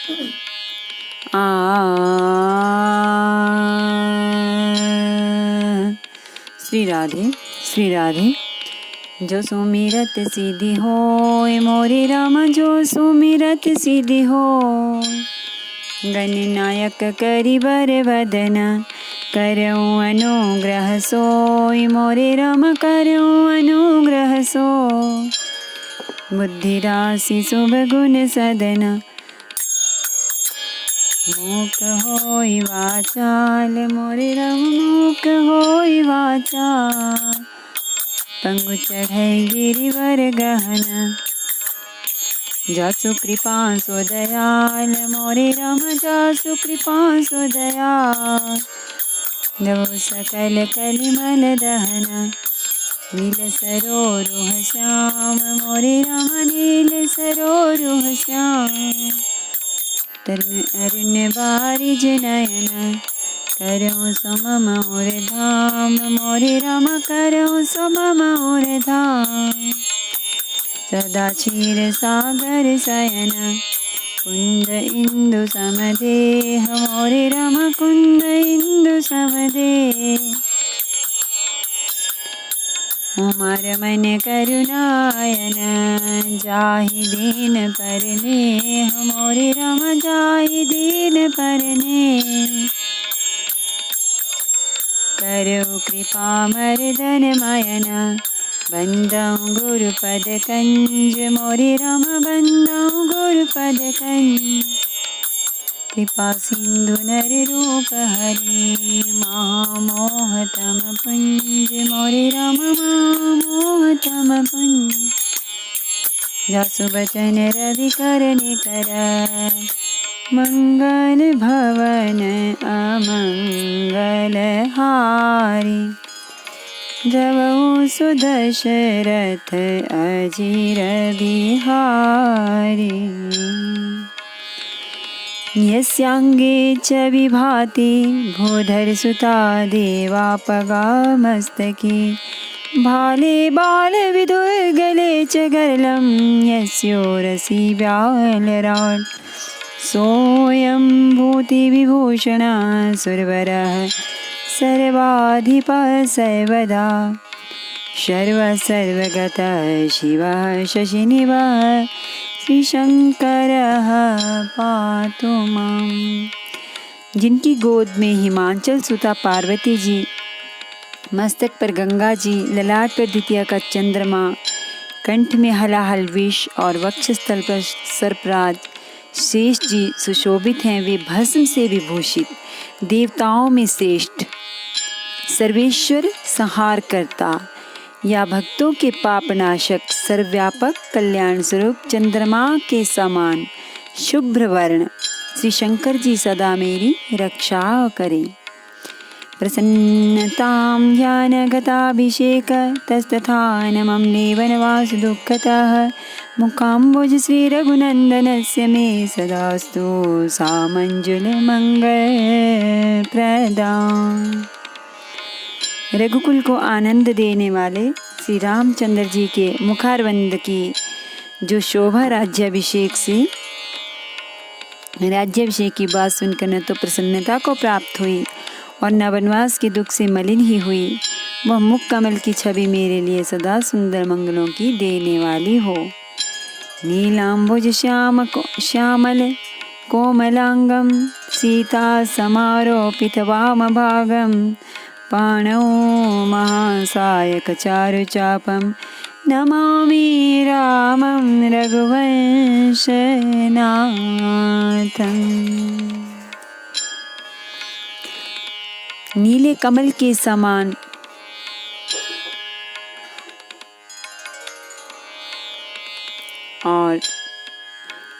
श्री राधे श्री राधे। जो सुमिरत सिद्धि होय मोरे राम, जो सुमिरत सिद्धि होय। गणनायक करि बर वदन, करऊँ अनुग्रह सोय मोरे राम, करऊँ अनुग्रह सोय। बुद्धि राशि शुभ गुण सदन, मूक होई वाचाल मोरे राम, मूक होई वाचाल। पंगु चढ़ई गिरिवर गहन, जासु कृपा सो दयाल मोरे राम, जासु कृपा सो दयाल। जब सकल कलिमल दहन, नील सरोरुह श्याम मोरे राम, नील सरोरुह श्याम। तरुण अरुण बारिज नयन, करऊँ समम और धाम मोरे राम, करऊँ समम और धाम। सदा क्षीर सागर शयन, कुंद इंदु समदेह मोरे राम, कुंद इंदु समदेह। उमर मन करुणायन, जाहि दीन परने मोरे राम, जाहि दीन परने। करऊ कृपा मर्दन मयन, बंदऊँ गुरुपद कंज मोरे राम, बंदऊँ गुरुपद कंज। कृपा सिंधु नर रूप हरि, महामोह तम पुंज मोरे राम, महामोह तम पुंज। जासु बचन रवि करने कर, मंगल भवन अमंगल हारी। जबऊ सुदशरथ अजीर बिहारी। यस्यांगे च विभाति भूधर सुता, देवापगा मस्तके। भाले बाल विधुर गले च गरलम, यस्योरसि व्यालराट। सोऽयं भूति विभूषण सुरवरः, सर्वाधिपः सर्वदा। सर्वगतः शिवः शशिनिभः, श्रीशंकरः पातु माम्। जिनकी गोद में हिमाचल सुता पार्वती जी, मस्तक पर गंगा जी, ललाट पर द्वितीय का चंद्रमा, कंठ में हलाहल विष और वक्षस्थल पर सर्पराज शेष जी सुशोभित हैं। वे भस्म से विभूषित, देवताओं में श्रेष्ठ, सर्वेश्वर संहार करता या भक्तों के पापनाशक, सर्वव्यापक कल्याण स्वरूप चंद्रमा के समान शुभ्र वर्ण श्री शंकर जी सदा मेरी रक्षा करें। प्रसन्नतां ज्ञानगताभिषेक तस्तथा नमं देवनवास दुःखतः। मुखाम्बुज श्री रघुनंदनस्य मे सदास्तु सा मंजुल मंगल प्रदां। रघुकुल को आनंद देने वाले श्री रामचंद्र जी के मुखारविंद की जो शोभा राज्याभिषेक की बात सुनकर न तो प्रसन्नता को प्राप्त हुई और न वनवास के दुख से मलिन ही हुई, वह मुख कमल की छवि मेरे लिए सदा सुंदर मंगलों की देने वाली हो। नीलांबुज श्यामल कोमलांगम, सीता समारोपित वाम भागम। पाणौ महासायक चारुचापं, नमामि रामं रघुवंशनाथं। नीले कमल के समान और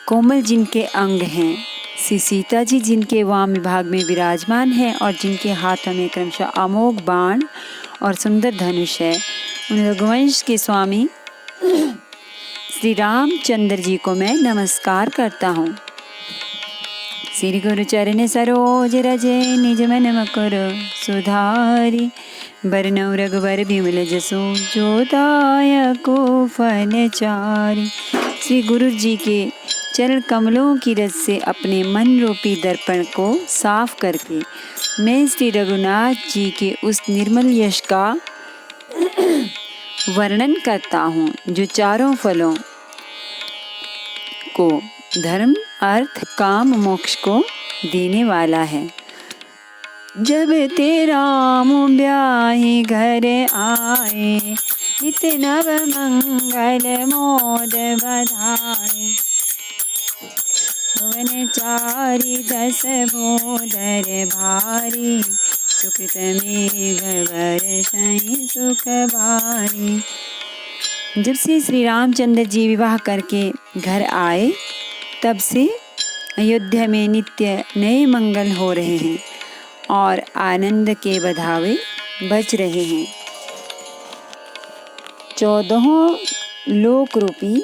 कोमल जिनके अंग हैं, श्री सीता जी जिनके वाम विभाग में विराजमान हैं और जिनके हाथों में क्रमशः अमोघ बाण और सुंदर धनुष है, उन रघुवंश के स्वामी श्री रामचंद्र जी को मैं नमस्कार करता हूँ। श्री गुरु चरण सरोज रजे, निज मन मकुर सुधारी। बरनउँ रघुबर बिमल जसु, जो दायको फलचारी। श्री गुरु जी के चरण कमलों की रस से अपने मन रूपी दर्पण को साफ करके मैं श्री रघुनाथ जी के उस निर्मल यश का वर्णन करता हूँ जो चारों फलों को धर्म, अर्थ, काम, मोक्ष को देने वाला है। जब ते राम ब्याहि घर आए, नित नव मंगल मोद बधाए। भुवन चारि 10 भूधर भारी, सुकृत मेघ बरसहि सुख भारी। जब से श्री रामचंद्र जी विवाह करके घर आए, तब से अयोध्या में नित्य नए मंगल हो रहे हैं और आनंद के बधावे बज रहे हैं। 14 लोक रूपी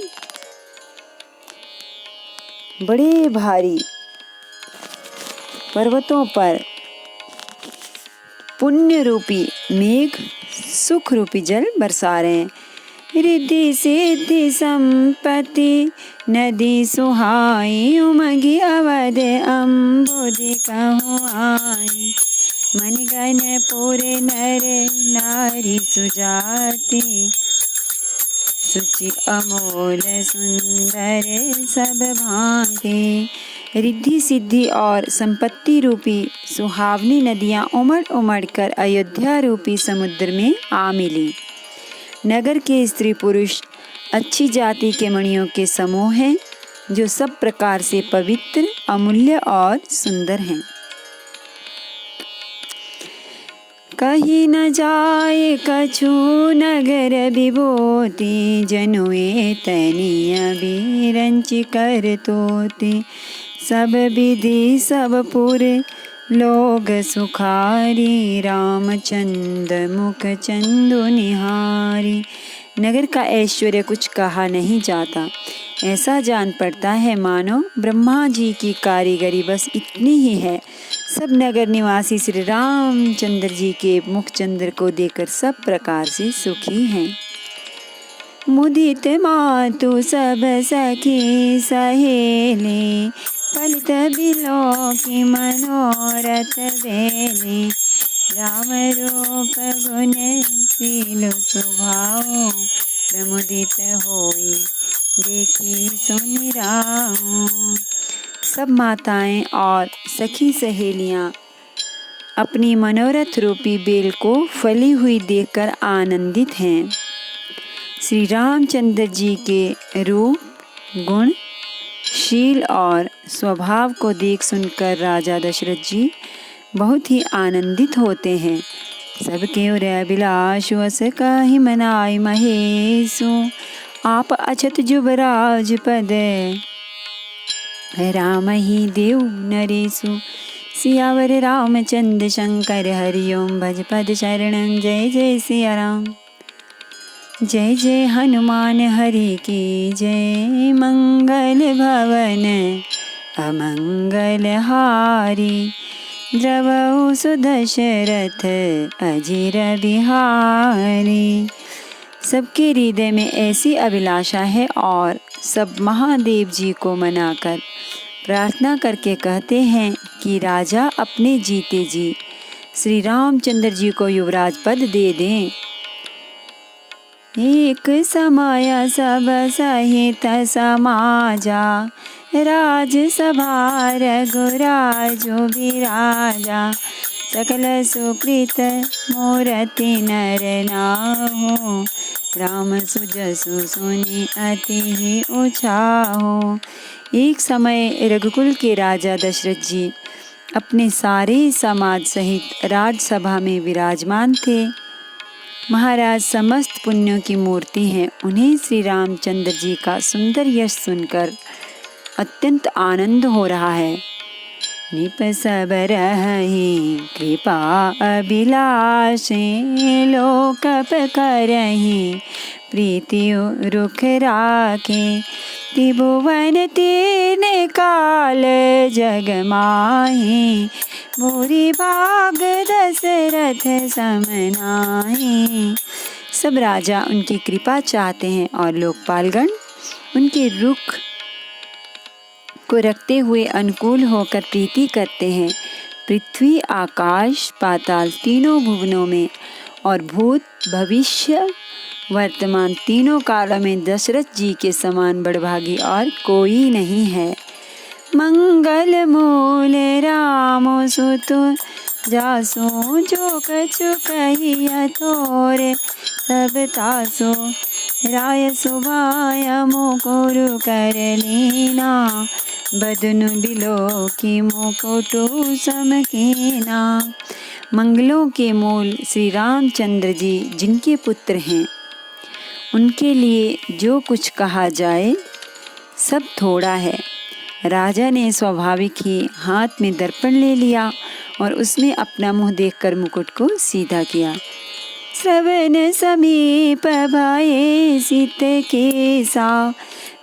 बड़े भारी पर्वतों पर पुण्य रूपी मेघ सुख रूपी जल बरसा रहे हैं। रिद्धि सिद्धि संपत्ति नदी सुहाई, उमगी अवध अम्बुधि कहूँ आई। मन गण पुर नर नारी सुजाति, सुचि अमोल सुंदर सब भांति। रिद्धि सिद्धि और संपत्ति रूपी सुहावनी नदियाँ उमड़ उमड़ कर अयोध्या रूपी समुद्र में आ मिली। नगर के स्त्री पुरुष अच्छी जाति के मणियों के समूह हैं, जो सब प्रकार से पवित्र, अमूल्य और सुंदर हैं। कहीं न जाए कछु नगर विभूति, जनुए तनिया बिरंच कर तोति। सब विधि सब पुर लोग सुखारी, रामचंद्र मुख चंदो निहारी। नगर का ऐश्वर्य कुछ कहा नहीं जाता। ऐसा जान पड़ता है मानो ब्रह्मा जी की कारीगरी बस इतनी ही है। सब नगर निवासी श्री रामचंद्र जी के मुख चंद्र को देखकर सब प्रकार से सुखी हैं। मुदित मातु सब सखी सहेली, फलित बिलो की मनोरथ बेली। राम रूप गुण शील स्वभाव, प्रमुदित होई देखी सुनि राम। सब माताएं और सखी सहेलियां अपनी मनोरथ रूपी बेल को फली हुई देखकर आनंदित हैं। श्री रामचंद्र जी के रूप, गुण, शील और स्वभाव को देख सुनकर राजा दशरथ जी बहुत ही आनंदित होते हैं। सबके उर अभिलाषु अस काहि मनाई महेशु, आप अछत जुबराज पद राम ही देव नरेशु। सियावर रामचंद्र शंकर हरिओम, भज पद शरणं जय जय सिया राम। जय जय हनुमान हरि की जय, मंगल भवन अमंगल हारी। द्रवहु सुदशरथ अजिर बिहारी। सबके हृदय में ऐसी अभिलाषा है और सब महादेव जी को मनाकर प्रार्थना करके कहते हैं कि राजा अपने जीते जी श्री रामचंद्र जी को युवराज पद दे दें। एक समय सब सहित समाजा, राज सभा रघुराजो विराजा। सकल सुकृत मूर्ति नर नाहु, राम सुजसु सुनि अति ही उछाहु। एक समय रघुकुल के राजा दशरथ जी अपने सारे समाज सहित राजसभा में विराजमान थे। महाराज समस्त पुण्यों की मूर्ति हैं। उन्हें श्री रामचंद्र जी का सुंदर यश सुनकर अत्यंत आनंद हो रहा है। निप सब रही कृपा अभिलाषे, लोकप करही प्रीति रुख राखे। त्रिभुवन तीन काल जग माही, मोरी भाग दशरथ समनाही। सब राजा उनकी कृपा चाहते हैं और लोकपालगण उनके रुख को रखते हुए अनुकूल होकर प्रीति करते हैं। पृथ्वी, आकाश, पाताल तीनों भुवनों में और भूत, भविष्य, वर्तमान तीनों कालों में दशरथ जी के समान बड़भागी और कोई नहीं है। मंगल मूल रामो सुतु जासो जो कछु कहिया थोरे सब तासो राय सुभाय मुकुरु कर लेना बदनु बिलो की मुकुटु समकीना। मंगलों के मूल श्री रामचंद्र जी जिनके पुत्र हैं, उनके लिए जो कुछ कहा जाए सब थोड़ा है। राजा ने स्वाभाविक ही हाथ में दर्पण ले लिया और उसमें अपना मुंह देखकर मुकुट को सीधा किया। श्रवण समीप भाए सीत के सा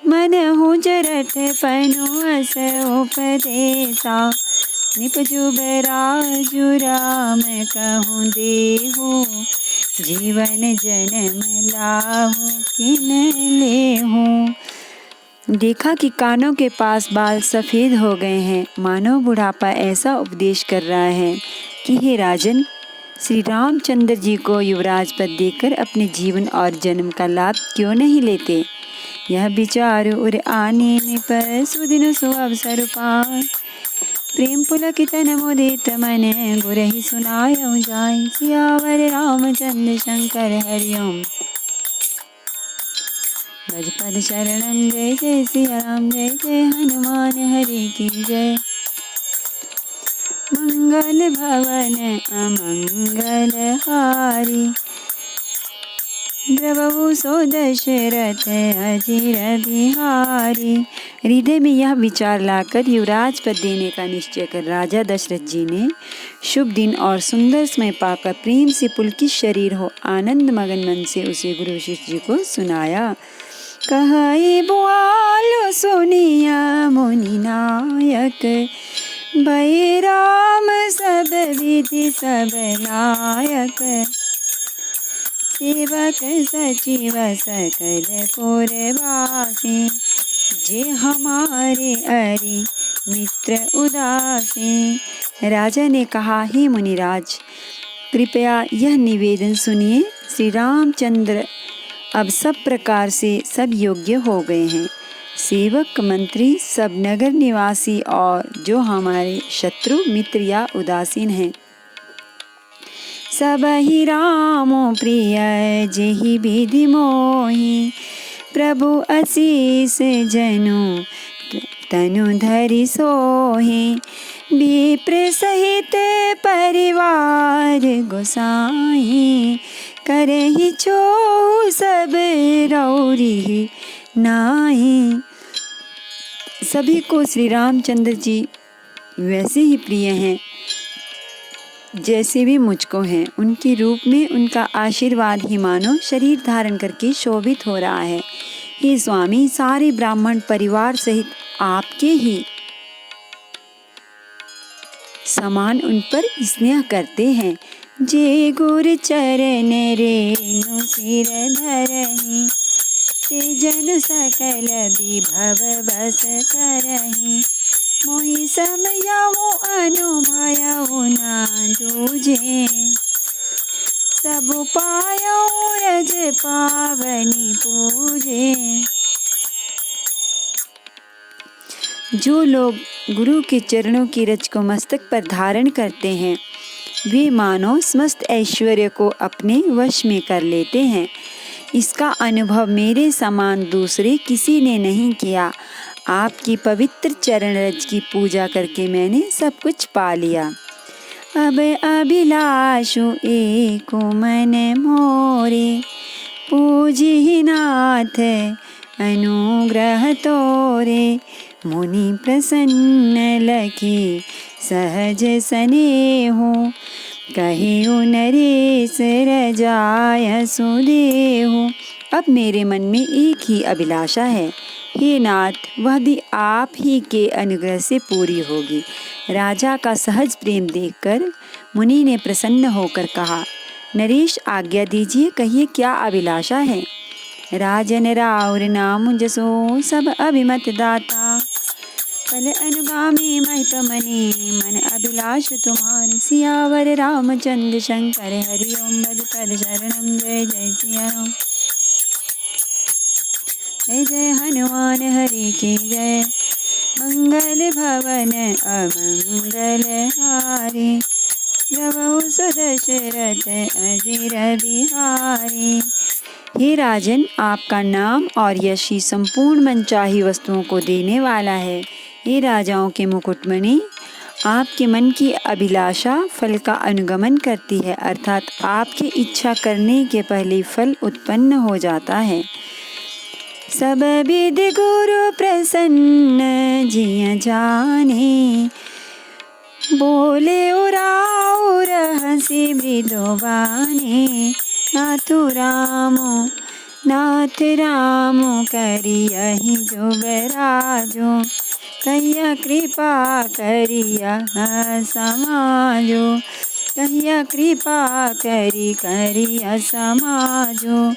मन हो जरठ पनु अस उपदेसा निपजु बराजु राम कहूँ देहु जीवन जन्म लाहु किन लेहूँ। देखा कि कानों के पास बाल सफ़ेद हो गए हैं, मानो बुढ़ापा ऐसा उपदेश कर रहा है कि हे राजन, श्री रामचंद्र जी को युवराज पद देकर अपने जीवन और जन्म का लाभ क्यों नहीं लेते। यह विचार उर आने में पर सुदिन सो अवसर पाए प्रेम पुलकित मुदित मन गुरहि सुनायो जाय सियावर रामचंद्र शंकर हरिओम। भजपद शरणं जय जय सिया राम जय जय हनुमान हरि की जय। मंगल भवन अमंगल हारी द्रवहु सो दशरथ अजिर बिहारी। हृदय में यह विचार लाकर युवराज पद देने का निश्चय कर राजा दशरथ जी ने शुभ दिन और सुंदर समय पाकर प्रेम से पुलकित शरीर हो आनंद मगन मन से उसे गुरु वशिष्ठ जी को सुनाया। कहे बुआलो सुनिया मुनि नायक भय राम सब विधि सब लायक सेवक सचिव सकल पुरवासी जे हमारे अरि मित्र उदासी। राजा ने कहा, हे मुनिराज, कृपया यह निवेदन सुनिए। श्री रामचंद्र अब सब प्रकार से सब योग्य हो गए हैं। सेवक, मंत्री, सब नगर निवासी और जो हमारे शत्रु मित्र या उदासीन हैं, सब ही रामो प्रिय जेहि विधि मोहि प्रभु आशीष जनु तनु धरि सोहि विप्र सहित परिवार गोसाई करहि छो सब रौरी नाई। सभी को श्री रामचंद्र जी वैसे ही प्रिय हैं जैसे भी मुझको हैं। उनके रूप में उनका आशीर्वाद ही मानो शरीर धारण करके शोभित हो रहा है। हे स्वामी, सारे ब्राह्मण परिवार सहित आपके ही समान उन पर स्नेह करते हैं। जे गुर चरण रेणु सिर धरहि ते जन सकल विभव बस करहि मोहि समयहु अनुभयहु न दूजे सब पायहु रज पावनि पूजे। जो लोग गुरु के चरणों की रज को मस्तक पर धारण करते हैं, वे मानो समस्त ऐश्वर्य को अपने वश में कर लेते हैं। इसका अनुभव मेरे समान दूसरे किसी ने नहीं किया। आपकी पवित्र चरण रज की पूजा करके मैंने सब कुछ पा लिया। अब अभिलाषु एको मन मोरे पूजी नाथ अनुग्रह तोरे मुनि प्रसन्न लखी सहज स्नेहु कहियो नरेश रजाय सुदेहु। अब मेरे मन में एक ही अभिलाषा है, हे नाथ, वह भी आप ही के अनुग्रह से पूरी होगी। राजा का सहज प्रेम देखकर मुनि ने प्रसन्न होकर कहा, नरेश, आज्ञा दीजिए, कहिए क्या अभिलाषा है। राजन राउर नाम जसो सब अभिमत दाता फल अनुगामी महिपमनि मन अभिलाष तुम्हारे। सियावर रामचंद्र शंकर हरि ओम भज पद शरणम। जय जय सिया राम। जय जय हनुमान हरि की जय। मंगल भवन अमंगल हारी। प्रभु सुदशरथ अजिर बिहारी। हे राजन, आपका नाम और यश ही संपूर्ण मनचाही वस्तुओं को देने वाला है। हे राजाओं के मुकुटमणि, आपके मन की अभिलाषा फल का अनुगमन करती है, अर्थात आपकी इच्छा करने के पहले फल उत्पन्न हो जाता है। सब विद गुरु प्रसन्न जिय जाने। बोले उराउर हंसी मृदुबाने। नाथ रामो करियहि जुबराजो। कहिया कृपा करिया समाजो। कहिया कृपा करिया समाजो।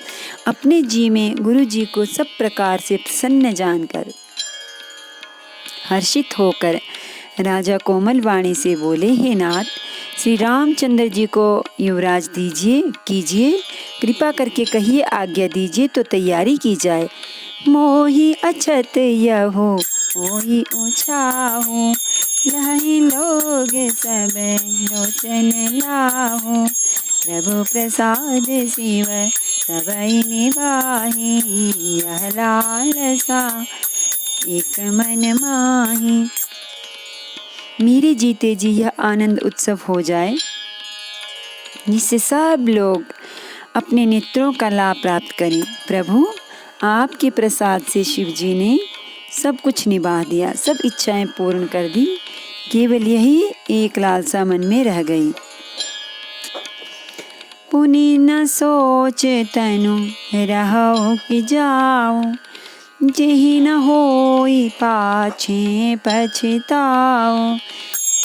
अपने जी में गुरु जी को सब प्रकार से प्रसन्न जानकर हर्षित होकर राजा कोमल वाणी से बोले, हे नाथ, श्री रामचंद्र जी को युवराज कीजिए। कृपा करके कहिए, आज्ञा दीजिए तो तैयारी की जाए। मोहि अछत यहो मोहि ऊँचाहो। लहि लोग सब लोचन लाहो। प्रभु प्रसाद शिव सबई निवाहि। यह लालसा एक मन माही। मेरे जीते जी यह आनंद उत्सव हो जाए, जिससे सब लोग अपने नेत्रों का लाभ प्राप्त करें। प्रभु, आपके प्रसाद से शिव जी ने सब कुछ निभा दिया, सब इच्छाएं पूर्ण कर दी। केवल यही एक लालसा मन में रह गई। पुनि न सोच तनु रहो कि जाओ। जेहि न होई पाछे पछताओ।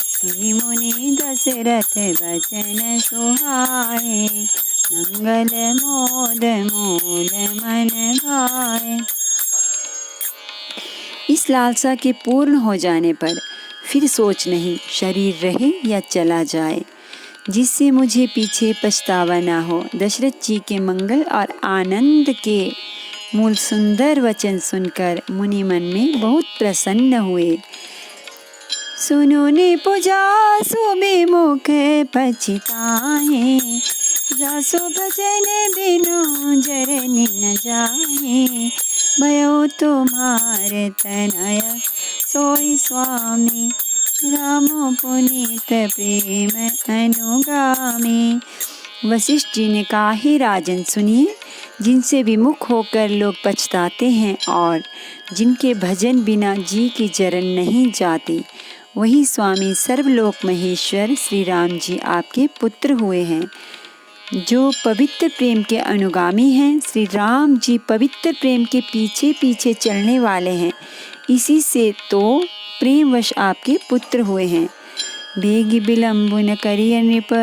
सुनि मुनि दशरथ वचन सुहाए। मंगल मोद मूल मन भाए। इस लालसा के पूर्ण हो जाने पर फिर सोच नहीं, शरीर रहे या चला जाए, जिससे मुझे पीछे पछतावा ना हो। दशरथ जी के मंगल और आनंद के मूल सुंदर वचन सुनकर मुनि मन में बहुत प्रसन्न हुए। सुनो ने पूजा सुबिमुख पछताहे। जासु भजन बिनु जरनि न जाहे। भयो तुम्हारे तनय सोई स्वामी। राम पुनीत प्रेम अनुगामी। वशिष्ठ जी ने कहा, हे राजन, सुनिए, जिनसे विमुख होकर लोग पछताते हैं और जिनके भजन बिना जी की जरन नहीं जाती, वही स्वामी सर्वलोक महेश्वर श्री राम जी आपके पुत्र हुए हैं, जो पवित्र प्रेम के अनुगामी हैं। श्री राम जी पवित्र प्रेम के पीछे पीछे चलने वाले हैं, इसी से तो प्रेमवश आपके पुत्र हुए हैं। बेग बिलम्बु न करिय नृप।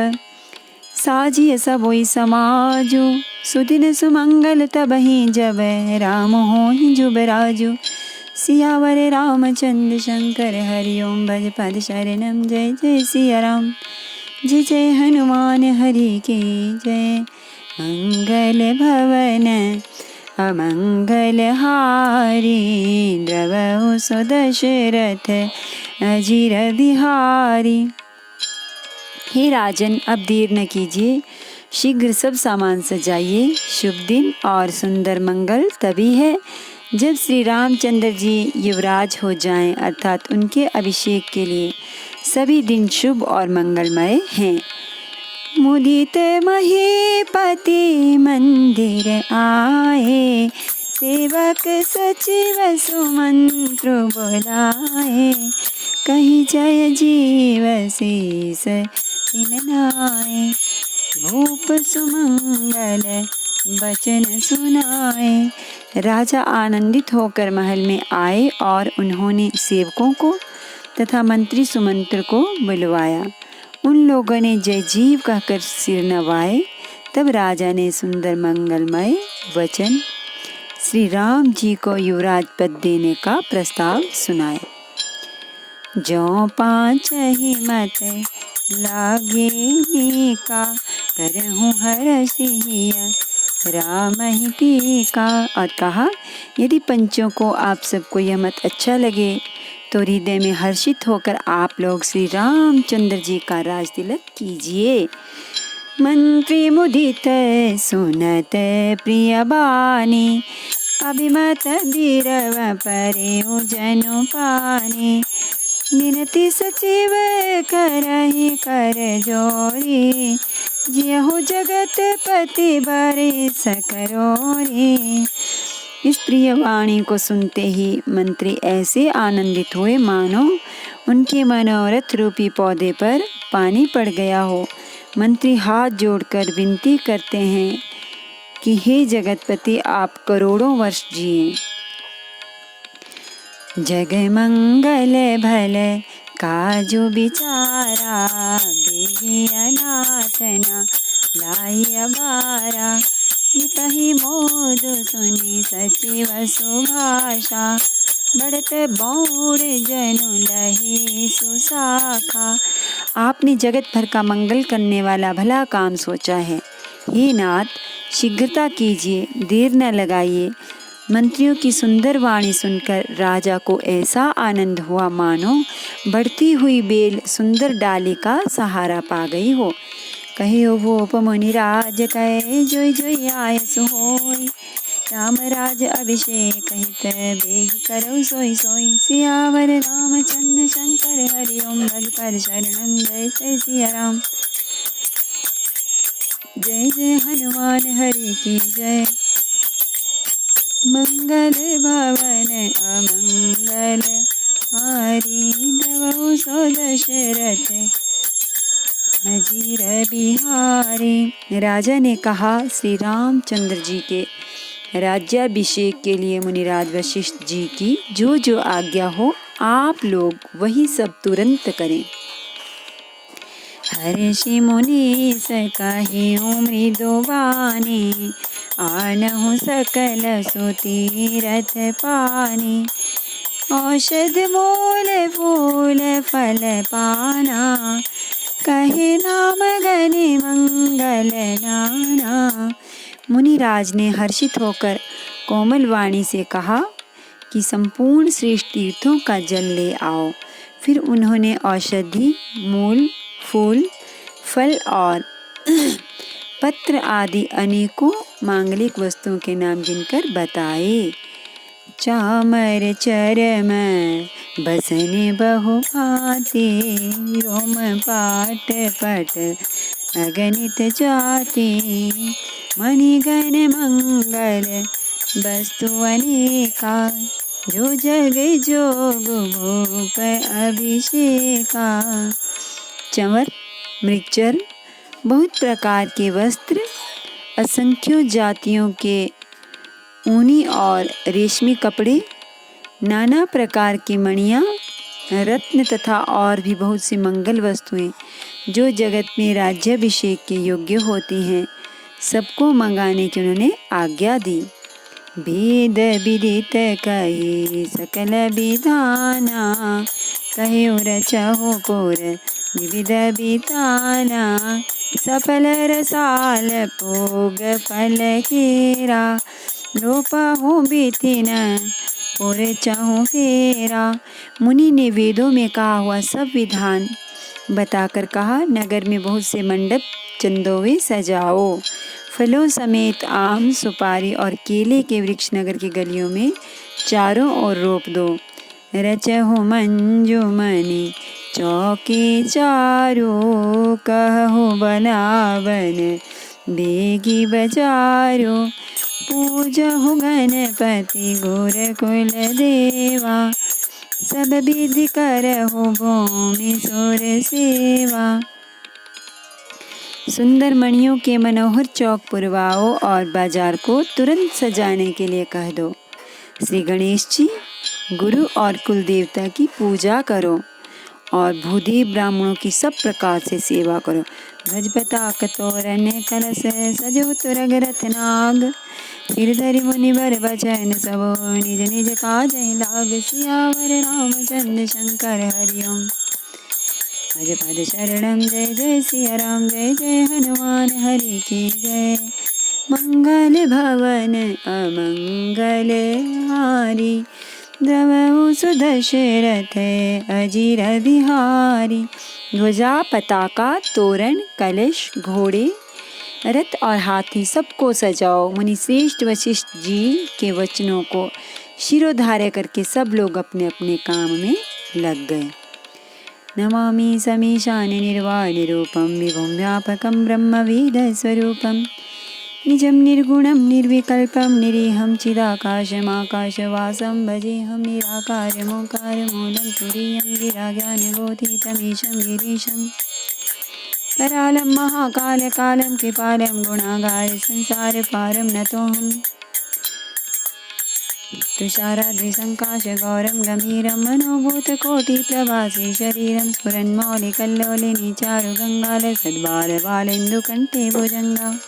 साजिय सबोई समाजो। सुदिन सुमंगल तबहि जब राम होहि जुबराजो। सियावर रामचंद्र शंकर हरि ओम भज पद शरणम। जय जय सिया राम। जय जय हनुमान हरि की जय। मंगल भवन अमंगल हारी। द्रवहु सुदशरथ अजिर बिहारी। हे राजन, अब देर न कीजिए, शीघ्र सब सामान सजाइए। शुभ दिन और सुंदर मंगल तभी है जब श्री रामचंद्र जी युवराज हो जाएं, अर्थात उनके अभिषेक के लिए सभी दिन शुभ और मंगलमय हैं। मुदित महीपति मंदिर आए। सेवक सचिव सुमंत्र बुलाए। कही जय जीव शीस तिन नाए। भूप सुमंगल वचन सुनाए। राजा आनंदित होकर महल में आए और उन्होंने सेवकों को तथा मंत्री सुमंत्र को बुलवाया। उन लोगों ने जय जीव कहकर सिर नवाए। तब राजा ने सुंदर मंगलमय वचन श्री राम जी को युवराज पद देने का प्रस्ताव सुनाया। जो पाँच ही मत लागे नीका, करहूँ हर सिहिया राम ही टीका। और कहा, यदि पंचों को आप सबको यह मत अच्छा लगे तो हृदय में हर्षित होकर आप लोग श्री रामचंद्र जी का राज तिलक कीजिए। मंत्री मुदित सुनत प्रिय बानी, अभिमत बीरव परे जनु पानी। विनती सचिव करहि कर जोरी, जियहु जगत पति बरे सकरोरी। इस प्रिय वाणी को सुनते ही मंत्री ऐसे आनंदित हुए मानो उनके मनोरथ रूपी पौधे पर पानी पड़ गया हो। मंत्री हाथ जोड़कर विनती करते हैं कि हे जगतपति, आप करोड़ों वर्ष जिए। जग मंगल भल काजु बिचारा, बेगी अनाथ न लाई अबारा। नितहि मोद सुनि सचिव सुभाषा, बढ़त बौड़ जनु लही सुशाखा। आपने जगत भर का मंगल करने वाला भला काम सोचा है। हे नाथ, शीघ्रता कीजिए, देर न लगाइए। मंत्रियों की सुंदर वाणी सुनकर राजा को ऐसा आनंद हुआ मानो बढ़ती हुई बेल सुंदर डाली का सहारा पा गई हो। कहियो भूप मुनि राज कहे, जोई जोई आयस होई। राम राज अभिषेक हित बेग करौ सोई सोई। सियावर रामचंद्र शंकर हरि ओम, भल कर शरणम जय जय सिया राम। जय जय हनुमान हरि की जय। मंगल भवन अमंगल हारी, द्रवहु सो दशरथ अजीर बिहारी। राजा ने कहा, श्री रामचंद्र जी के राज्याभिषेक के लिए मुनिराज वशिष्ठ जी की जो जो आज्ञा हो आप लोग वही सब तुरंत करें। हर्षि मुनीस कहिउ मृदु वाणी, आनहु सकल सुतीरथ पानी। औषध मूल फूल फल पाना, कहे नाम गनि मंगल नाना। मुनिराज ने हर्षित होकर कोमल वाणी से कहा कि संपूर्ण श्रेष्ठ तीर्थों का जल ले आओ। फिर उन्होंने औषधि, मूल, फूल, फल और पत्र आदि अनेकों मांगलिक वस्तुओं के नाम गिनकर बताए। चामर चरम बसन बहु भांति, रोम पाट पट अगणित जाति। मणिगण मंगल वस्तु अनेका, जो जग जोग भूप अभिषेका। चंवर, मृगचर, बहुत प्रकार के वस्त्र, असंख्यों जातियों के ऊनी और रेशमी कपड़े, नाना प्रकार की मणियाँ, रत्न तथा और भी बहुत सी मंगल वस्तुएं जो जगत में राज्याभिषेक के योग्य होती हैं, सबको मंगाने की उन्होंने आज्ञा दी। भेद विदित कहे सकल विधाना, कहे रचहु पुर विविध बिताना। सफल रसाल भोग फल केरा, रोपहु बिथिन पुर चहु फेरा। मुनि ने वेदों में कहा हुआ सब विधान बताकर कहा, नगर में बहुत से मंडप चंदोवे सजाओ। फलों समेत आम, सुपारी और केले के वृक्ष नगर की गलियों में चारों ओर रोप दो। रचहु मंजुमनि चौकी चारो, कहु बनावन बेगी बजारो। पूजहु गणपति गुर कुल देवा, सब विधि करहु भूमि सुर सेवा। सुंदर मणियों के मनोहर चौक पुरवाओ और बाजार को तुरंत सजाने के लिए कह दो। श्री गणेश जी, गुरु और कुल देवता की पूजा करो और भूदेव ब्राह्मणों की सब प्रकार से सेवा करो। गजपता कतोरन कलश सजो तुरग रत्नाग, सिर धरि मुनिवर बचन सबो, निज निज काज लाग, सियावर रामचंद्र शंकर हरिओम। भज पद शरणम जय जय सिया राम, जय जय हनुमान हरि की जय। मंगल भवन अमंगल हारी, द्रवहु सुदशरथ अजिर बिहारी। ध्वजा पताका तोरण कलश घोड़े रथ और हाथी सबको सजाओ। मुनि श्रेष्ठ वशिष्ठ जी के वचनों को शिरोधार्य करके सब लोग अपने अपने काम में लग गए। नमामि समीशान निर्वाण रूपम, विभुं व्यापकं ब्रह्मवेद स्वरूपम, निजं निर्गुणं निर्विकल्पं निरीहं चिदाकाशमाकाशवासं, भजेऽहं निराकारमोकारमूलं तुरीयं गिराज्ञानबोधितमीशं गिरीशं। करालं महाकालकालं कृपालं गुणागार संसारपारं नतोऽहम्। तुषाराद्रिसङ्काशगौरं गम्भीरं मनोभूतकोटिप्रभासी शरीरं, स्फुरन्मौलिकल्लोलिनी चारुगङ्गालसद्बालबालेन्दुकण्ठे भुजङ्गा।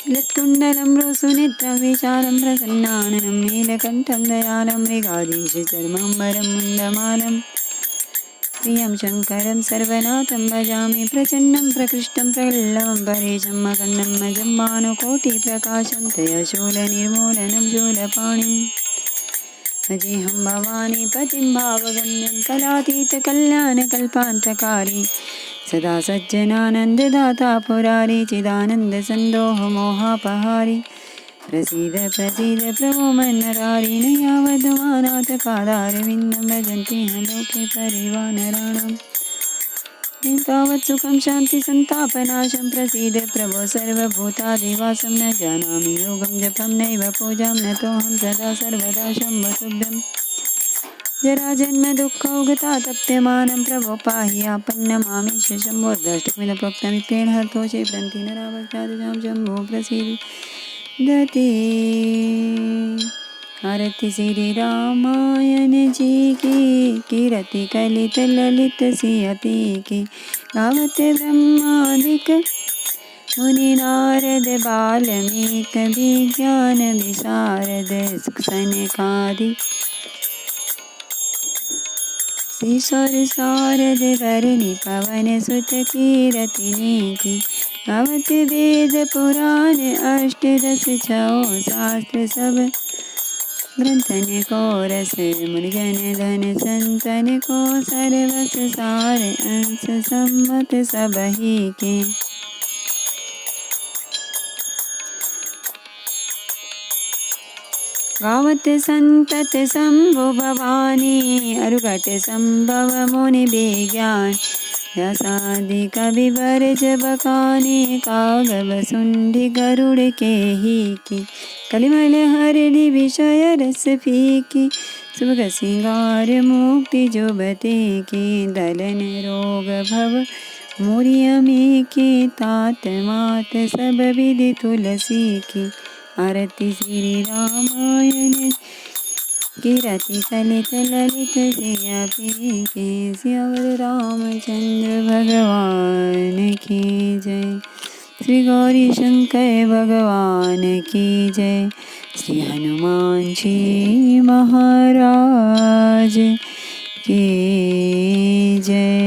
लत्कुण्डलं रोसुनेत्रं विशालं प्रसन्नाननं, नीलकण्ठं दयालं मृगाधीशचर्माम्बरं मुण्डमालं, प्रियं शङ्करं सर्वनाथं भजामि, प्रचण्डं प्रकृष्टं प्रल्लवं परेशम्, अखण्डं अजम्बानुकोटिप्रकाशं, तयशूलनिर्मूलनं शूलपाणिं। भजेऽहं भवानी पतिं भावगम्यं, कलातीतकल्याणकल्पान्तकारी, सदा सज्जनानन्ददाता पुरारी, चिदानन्दसन्दोहमोहापहारी। प्रसीद प्रसीद प्रभो मन्नरारी, न यावद्मानाथ पादारविन्दं, भजन्ति न लोके परिवानराणाम्। तावत् सुखं शान्ति सन्तापनाशं, प्रसीद प्रभो सर्वभूतादिवासं, न जानामि योगं जपं नैव पूजां, नतोऽहं सदा सर्वदा शम्भुतुभ्यम्। जराजन्म दुःखौघता तप्यमानं, प्रभो पाहि आपन्नमामीश शम्भोर्दष्टमिदं प्रोक्तमित्रेण हरतोषे प्रन्ति नरावक्षादिजां शम्भो प्रसीदति। आरती श्री रामायण जी की, कीरति कलित ललित सियति की, गावत ब्रह्मादिक मुनि नारद बाल्मीक, विज्ञान विशारद सुख सनकादि, ईश्वर शारद वरनि पवन सुत कीरतिनी की, गावत वेद पुराण अष्टदश छौ शास्त्र सब, ग्रंथन को रस मुनिजन धन संतन को, सर्वस सार अंश सम्मत सबहि के। गावत संतत शंभु भवानी, अरुघट संभव मुनि विज्ञान, व्यासादि कवि बरज बखानी, कागव सुंडी गरुड़ के ही की, कलिमल हरदि विषय रस फीकी, सुभग सिंगार मुक्ति जुबते की, दलन रोग भव मुरियमी की, तात मात सब विधि तुलसी की। आरती श्री रामायण कीरति कलित ललित सियापि के, सियावर रामचंद्र भगवान की जय। श्री गौरी शंकर भगवान की जय। श्री हनुमान जी महाराज की जय।